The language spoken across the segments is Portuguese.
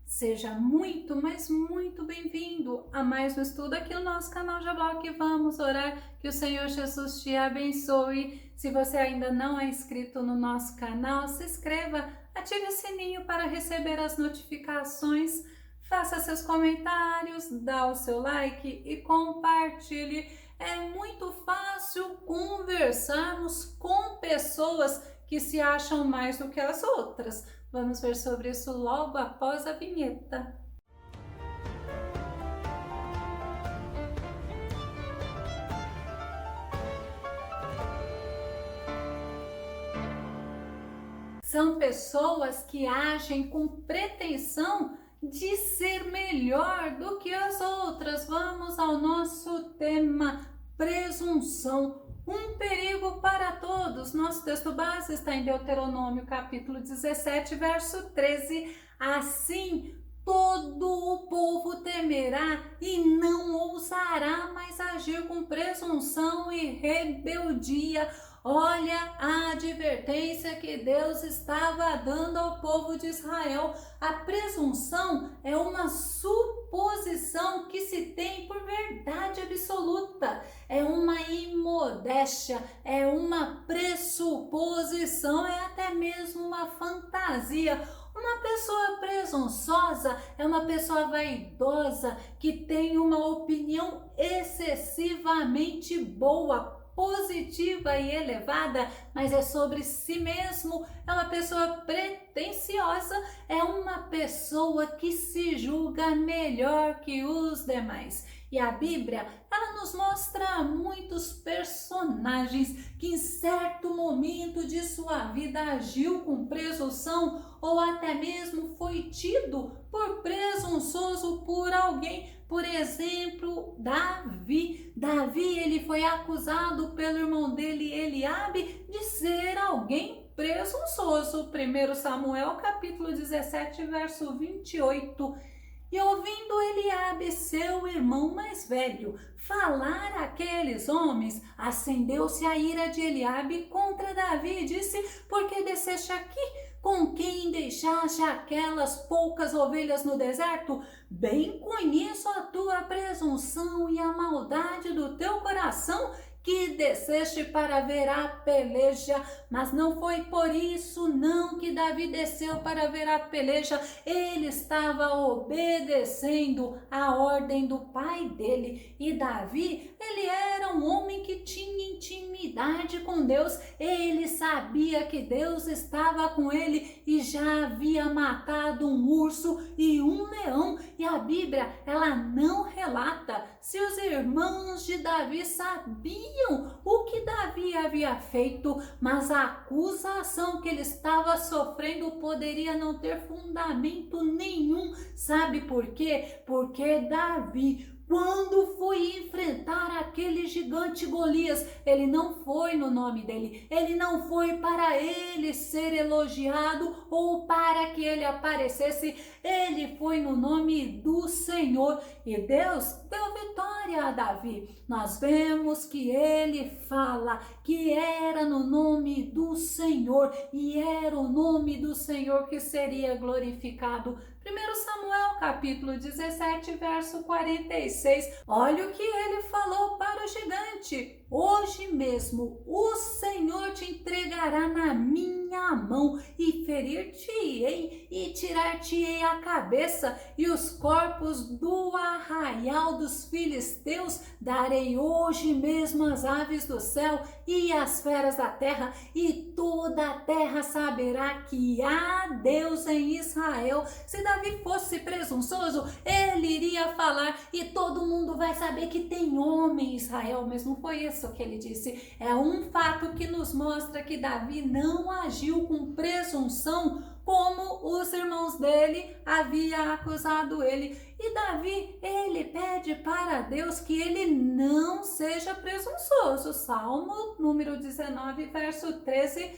Seja muito, mas muito bem-vindo a mais um estudo aqui no nosso canal Jaboque. Vamos orar que o Senhor Jesus te abençoe. Se você ainda não é inscrito no nosso canal, se inscreva, ative o sininho para receber as notificações, faça seus comentários, dá o seu like e compartilhe. É muito fácil conversarmos com pessoas que se acham mais do que as outras. Vamos ver sobre isso logo após a vinheta. São pessoas que agem com pretensão de ser melhor do que as outras. Vamos ao nosso tema: presunção. Um perigo para todos. Nosso texto base está em Deuteronômio, capítulo 17, verso 13. Assim, todo o povo temerá e não ousará mais agir com presunção e rebeldia. Olha a advertência que Deus estava dando ao povo de Israel. A presunção é uma suposição que se tem por verdade absoluta. É uma imodéstia, é uma pressuposição, é até mesmo uma fantasia. Uma pessoa presunçosa é uma pessoa vaidosa que tem uma opinião excessivamente boa, positiva e elevada, mas é sobre si mesmo. É uma pessoa pretensiosa, é uma pessoa que se julga melhor que os demais. E a Bíblia, ela nos mostra muitos personagens que em certo momento de sua vida agiu com presunção ou até mesmo foi tido por presunçoso por alguém. Por exemplo, Davi. Davi, ele foi acusado pelo irmão dele, Eliabe, de ser alguém presunçoso. 1 Samuel, capítulo 17, verso 28. E ouvindo Eliabe, seu irmão mais velho, falar àqueles homens, acendeu-se a ira de Eliabe contra Davi e disse: por que desceste aqui? Com quem deixaste aquelas poucas ovelhas no deserto? Bem conheço a tua presunção e a maldade do teu coração, que desceste para ver a peleja. Mas não foi por isso não que Davi desceu para ver a peleja. Ele estava obedecendo a ordem do pai dele. E Davi, ele era um homem que tinha intimidade com Deus. Ele sabia que Deus estava com ele e já havia matado um urso e um leão. E a Bíblia, ela não relata se os irmãos de Davi sabiam o que Davi havia feito, mas a acusação que ele estava sofrendo poderia não ter fundamento nenhum. Sabe por quê? Porque Davi, quando foi enfrentar aquele gigante Golias, ele não foi no nome dele, ele não foi para ele ser elogiado ou para que ele aparecesse, ele foi no nome do Senhor e Deus deu vitória a Davi. Nós vemos que ele fala que era no nome do Senhor e era o nome do Senhor que seria glorificado. 1 Samuel, capítulo 17, verso 46. Olha o que ele falou para o gigante: hoje mesmo o Senhor te entregará na minha mão e ferir-te-ei e tirar-te-ei a cabeça, e os corpos do arraial dos filisteus darei hoje mesmo às aves do céu e às feras da terra, e toda a terra saberá que há Deus em Israel. Se Davi fosse presunçoso, ele iria falar e todo mundo vai saber que tem homem em Israel, mas não foi isso que ele disse. É um fato que nos mostra que Davi não agiu com presunção como os irmãos dele haviam acusado ele. E Davi, ele pede para Deus que ele não seja presunçoso. Salmo número 19, verso 13,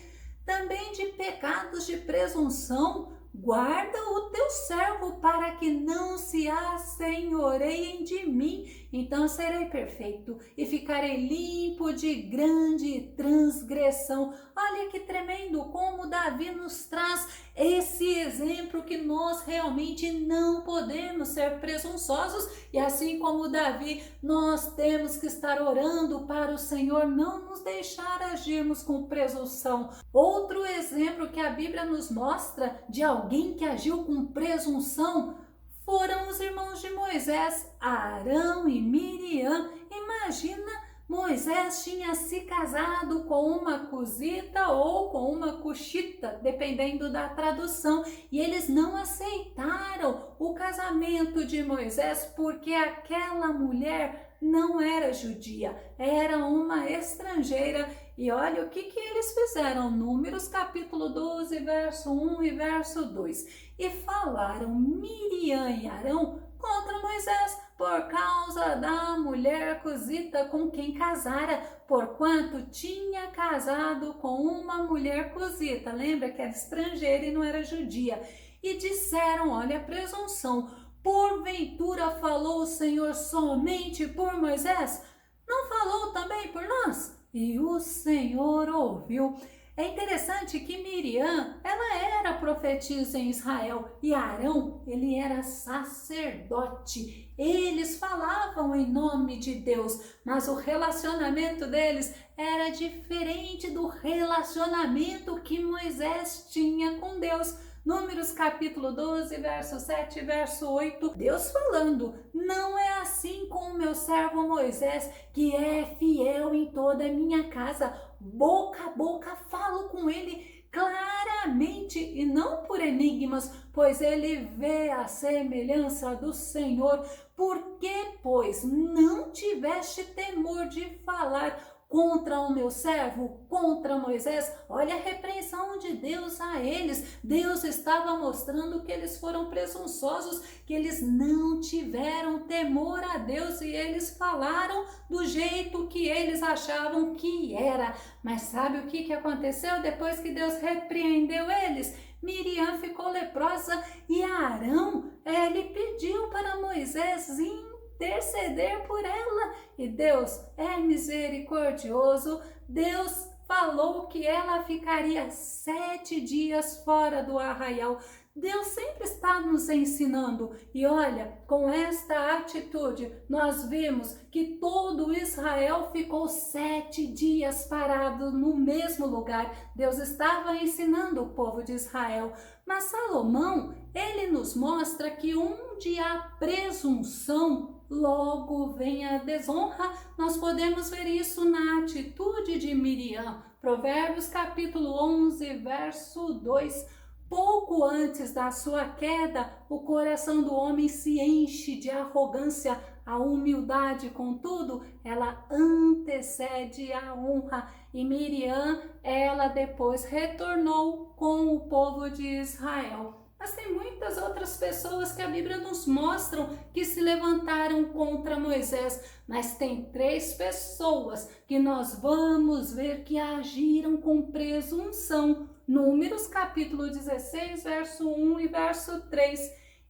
também de pecados de presunção guarda o teu servo para que não se assenhoreiem de mim, então serei perfeito e ficarei limpo de grande transgressão. Olha que tremendo como Davi nos traz esse exemplo que nós realmente não podemos ser presunçosos, e assim como Davi, nós temos que estar orando para o Senhor não nos deixar agirmos com presunção. Outro exemplo que a Bíblia nos mostra de alguém que agiu com presunção foram os irmãos de Moisés, Arão e Miriam. Imagina, Moisés tinha se casado com uma cusita ou com uma cuxita, dependendo da tradução, e eles não aceitaram o casamento de Moisés porque aquela mulher não era judia, era uma estrangeira. E olha o que eles fizeram, Números capítulo 12, verso 1 e verso 2. E falaram Miriam e Arão contra Moisés por causa da mulher cusita com quem casara, porquanto tinha casado com uma mulher cusita. Lembra que era estrangeira e não era judia. E disseram, olha a presunção, porventura falou o Senhor somente por Moisés? Não falou também por nós? E o Senhor ouviu. É interessante que Miriam, ela era profetisa em Israel e Arão, ele era sacerdote. Eles falavam em nome de Deus, mas o relacionamento deles era diferente do relacionamento que Moisés tinha com Deus. Números capítulo 12, verso 7 e verso 8, Deus falando, não é assim com o meu servo Moisés, que é fiel em toda a minha casa, boca a boca falo com ele claramente e não por enigmas, pois ele vê a semelhança do Senhor. Por que, pois, não tiveste temor de falar contra o meu servo, contra Moisés? Olha a repreensão de Deus a eles. Deus estava mostrando que eles foram presunçosos, que eles não tiveram temor a Deus e eles falaram do jeito que eles achavam que era. Mas sabe o que aconteceu depois que Deus repreendeu eles? Miriam ficou leprosa e Arão, ele pediu para Moisés interceder por ela, e Deus é misericordioso. Deus falou que ela ficaria 7 dias fora do arraial. Deus sempre está nos ensinando, e olha, com esta atitude nós vimos que todo Israel ficou 7 dias parado no mesmo lugar. Deus estava ensinando o povo de Israel. Mas Salomão, ele nos mostra que onde há presunção, logo vem a desonra. Nós podemos ver isso na atitude de Miriam. Provérbios capítulo 11, verso 2. Pouco antes da sua queda, o coração do homem se enche de arrogância. A humildade, contudo, ela antecede a honra. E Miriam, ela depois retornou com o povo de Israel. Mas tem muitas outras pessoas que a Bíblia nos mostra que se levantaram contra Moisés. Mas tem 3 pessoas que nós vamos ver que agiram com presunção. Números capítulo 16, verso 1 e verso 3.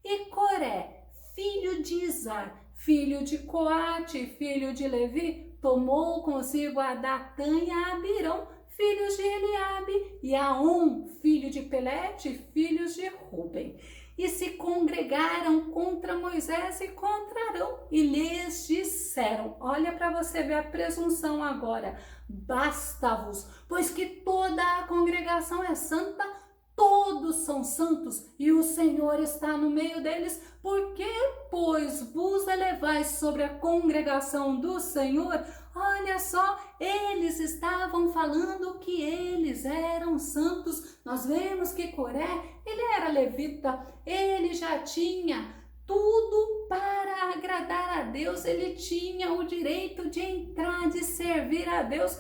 E Coré, filho de Izar, filho de Coate, filho de Levi, tomou consigo a Datã e a Abirão, filhos de Eliabe, e Aon, filho de Pelete, filhos de Ruben. E se congregaram contra Moisés e contra Arão, e lhes disseram, olha para você ver a presunção agora, basta-vos, pois que toda a congregação é santa, todos são santos, e o Senhor está no meio deles. Por que, pois, vos elevais sobre a congregação do Senhor? Olha só, eles estavam falando que eles eram santos. Nós vemos que Coré, ele era levita, ele já tinha tudo para agradar a Deus, ele tinha o direito de entrar, de servir a Deus.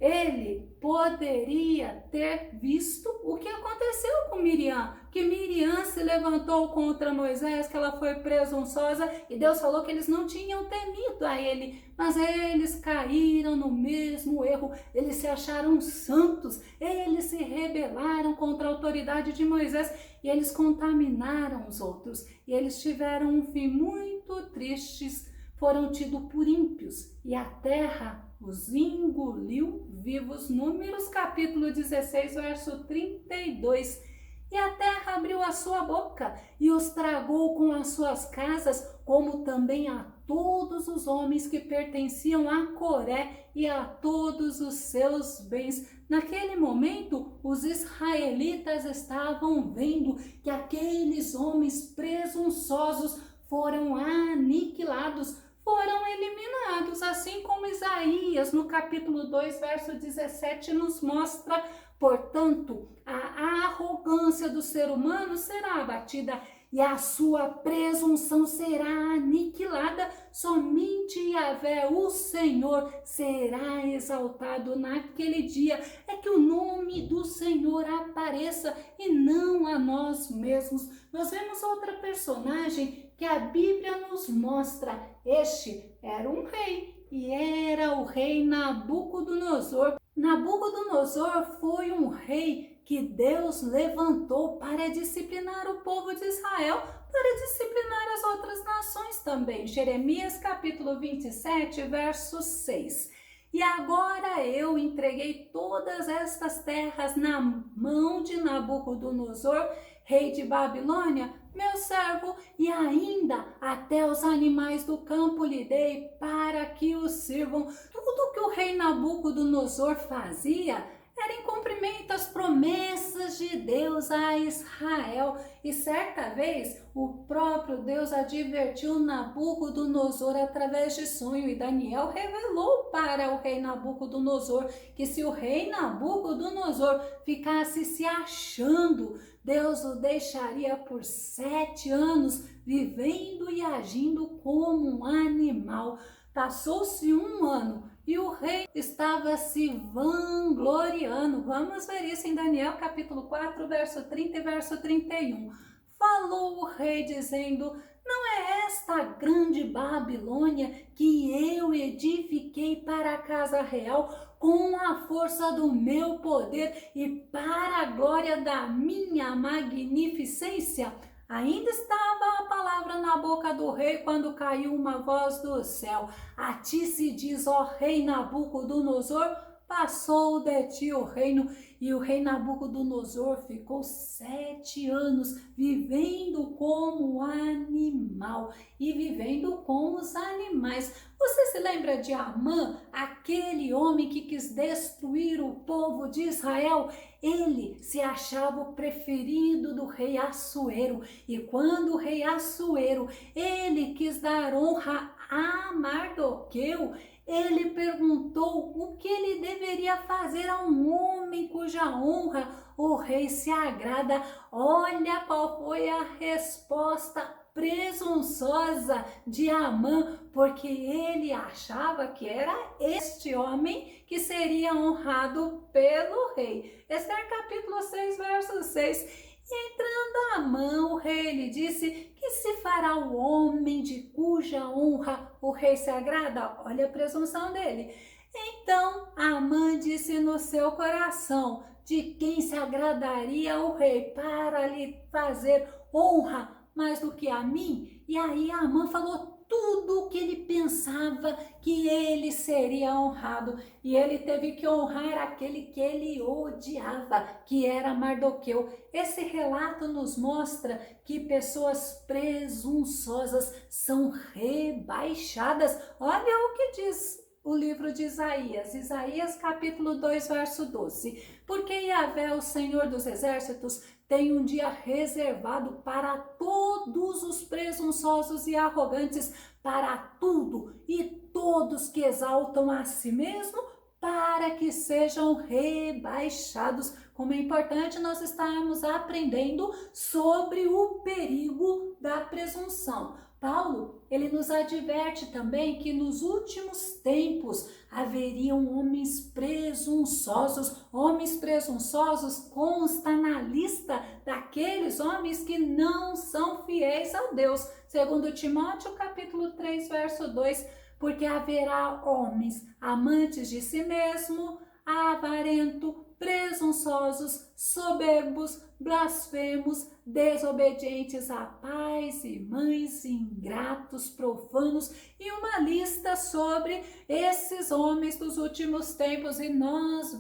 ele poderia ter visto o que aconteceu com Miriam, que Miriam se levantou contra Moisés, que ela foi presunçosa, e Deus falou que eles não tinham temido a ele, mas eles caíram no mesmo erro, eles se acharam santos, eles se rebelaram contra a autoridade de Moisés e eles contaminaram os outros, e eles tiveram um fim muito triste, foram tidos por ímpios, e a terra os engoliu vivos. Números capítulo 16, verso 32. E a terra abriu a sua boca e os tragou com as suas casas, como também a todos os homens que pertenciam a Coré e a todos os seus bens. Naquele momento, os israelitas estavam vendo que aqueles homens presunçosos foram aniquilados, foram eliminados, assim como Isaías, no capítulo 2, verso 17, nos mostra. Portanto, a arrogância do ser humano será abatida e a sua presunção será aniquilada. Somente Yahvé, o Senhor, será exaltado naquele dia. É que o nome do Senhor apareça e não a nós mesmos. Nós vemos outra personagem que a Bíblia nos mostra. Este era um rei e era o rei Nabucodonosor. Nabucodonosor foi um rei que Deus levantou para disciplinar o povo de Israel, para disciplinar as outras nações também. Jeremias capítulo 27, verso 6. E agora eu entreguei todas estas terras na mão de Nabucodonosor, rei de Babilônia, meu servo, e ainda até os animais do campo lhe dei para que os sirvam. Tudo que o rei Nabucodonosor fazia era em cumprimento às promessas de Deus a Israel. E certa vez o próprio Deus advertiu Nabucodonosor através de sonho, e Daniel revelou para o rei Nabucodonosor que se o rei Nabucodonosor ficasse se achando, Deus o deixaria por 7 anos vivendo e agindo como um animal. Passou-se 1 ano e o rei estava se vangloriando. Vamos ver isso em Daniel capítulo 4, verso 30 e verso 31. Falou o rei dizendo: não é esta a grande Babilônia que eu edifiquei para a casa real com a força do meu poder e para a glória da minha magnificência? Ainda estava a palavra na boca do rei quando caiu uma voz do céu: a ti se diz, ó rei Nabucodonosor, passou de ti o reino. E o rei Nabucodonosor ficou 7 anos vivendo como animal e vivendo com os animais. Você se lembra de Amã, aquele homem que quis destruir o povo de Israel? Ele se achava o preferido do rei Assuero, e quando o rei Assuero ele quis dar honra a Mardoqueu, ele perguntou o que ele deveria fazer a um homem cuja honra o rei se agrada. Olha qual foi a resposta presunçosa de Amã, porque ele achava que era este homem que seria honrado pelo rei. Esther capítulo 6, verso 6. E entrando Amã, o rei lhe disse: que se fará o homem de cuja honra o rei se agrada? Olha a presunção dele. Então Amã disse no seu coração: de quem se agradaria o rei para lhe fazer honra mais do que a mim? E aí Amã falou tudo o que ele pensava que ele seria honrado, e ele teve que honrar aquele que ele odiava, que era Mardoqueu. Esse relato nos mostra que pessoas presunçosas são rebaixadas. Olha o que diz o livro de Isaías, Isaías capítulo 2, verso 12. Porque Yahvé, o Senhor dos exércitos, tem um dia reservado para todos os presunçosos e arrogantes, para tudo e todos que exaltam a si mesmo, para que sejam rebaixados. Como é importante nós estarmos aprendendo sobre o perigo da presunção. Paulo, ele nos adverte também que nos últimos tempos haveriam homens presunçosos. Homens presunçosos consta na lista daqueles homens que não são fiéis a Deus. Segundo Timóteo, capítulo 3, verso 2, porque haverá homens amantes de si mesmo, avarentos, presunçosos, soberbos, blasfemos, desobedientes a pais e mães, ingratos, profanos, e uma lista sobre esses homens dos últimos tempos, e nós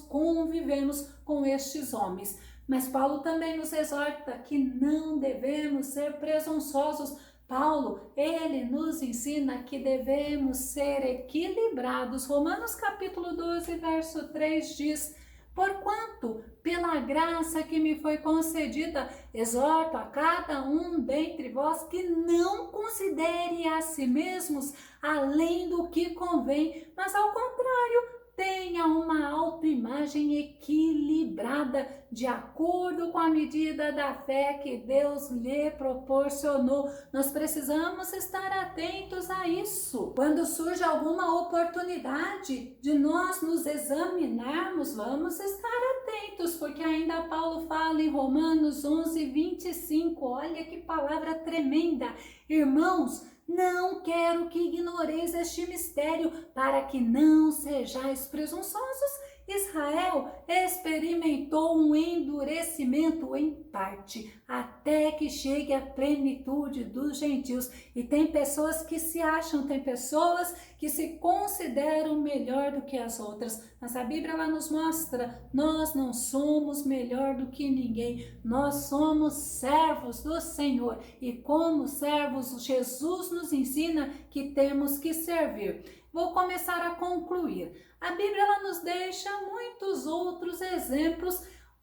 convivemos com estes homens. Mas Paulo também nos exorta que não devemos ser presunçosos. Paulo, ele nos ensina que devemos ser equilibrados. Romanos capítulo 12, verso 3 diz: porquanto, pela graça que me foi concedida, exorto a cada um dentre vós que não considere a si mesmos além do que convém, mas ao contrário, tenha uma autoimagem equilibrada, de acordo com a medida da fé que Deus lhe proporcionou. Nós precisamos estar atentos a isso. Quando surge alguma oportunidade de nós nos examinarmos, vamos estar atentos, porque ainda Paulo fala em Romanos 11, 25, olha que palavra tremenda. Irmãos, não quero que ignoreis este mistério, para que não sejais presunçosos. Israel experimentou um endurecimento em parte, até que chegue a plenitude dos gentios. E tem pessoas que se acham, tem pessoas que se consideram melhor do que as outras. Mas a Bíblia ela nos mostra, nós não somos melhor do que ninguém. Nós somos servos do Senhor. E como servos, Jesus nos ensina que temos que servir. Vou começar a concluir. A Bíblia ela nos deixa muitos outros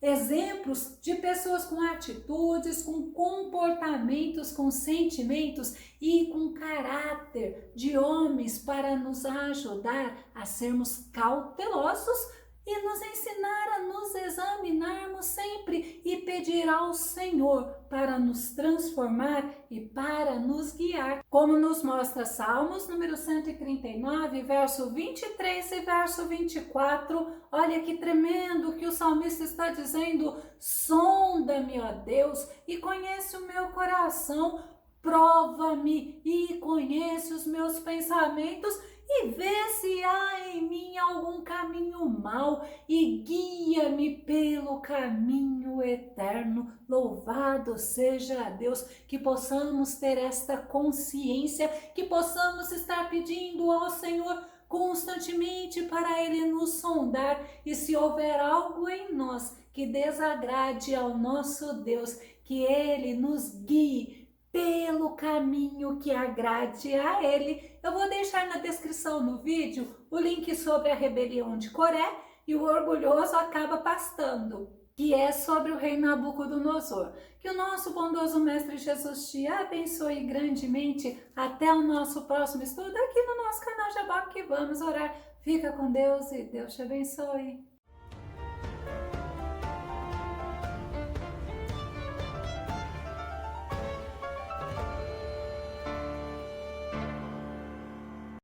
exemplos de pessoas com atitudes, com comportamentos, com sentimentos e com caráter de homens para nos ajudar a sermos cautelosos e nos ensinar a nos examinarmos sempre e pedir ao Senhor para nos transformar e para nos guiar. Como nos mostra Salmos número 139, verso 23 e verso 24, olha que tremendo que o salmista está dizendo: sonda-me, ó Deus, e conhece o meu coração, prova-me e conhece os meus pensamentos, e vê se há em mim algum caminho mau, e guia-me pelo caminho eterno. Louvado seja Deus, que possamos ter esta consciência, que possamos estar pedindo ao Senhor constantemente para Ele nos sondar, e se houver algo em nós que desagrade ao nosso Deus, que Ele nos guie pelo caminho que agrade a Ele. Eu vou deixar na descrição no vídeo o link sobre a rebelião de Coré e o orgulhoso acaba pastando, que é sobre o rei Nabucodonosor. Que o nosso bondoso Mestre Jesus te abençoe grandemente. Até o nosso próximo estudo aqui no nosso canal Jabá, que vamos orar. Fica com Deus e Deus te abençoe.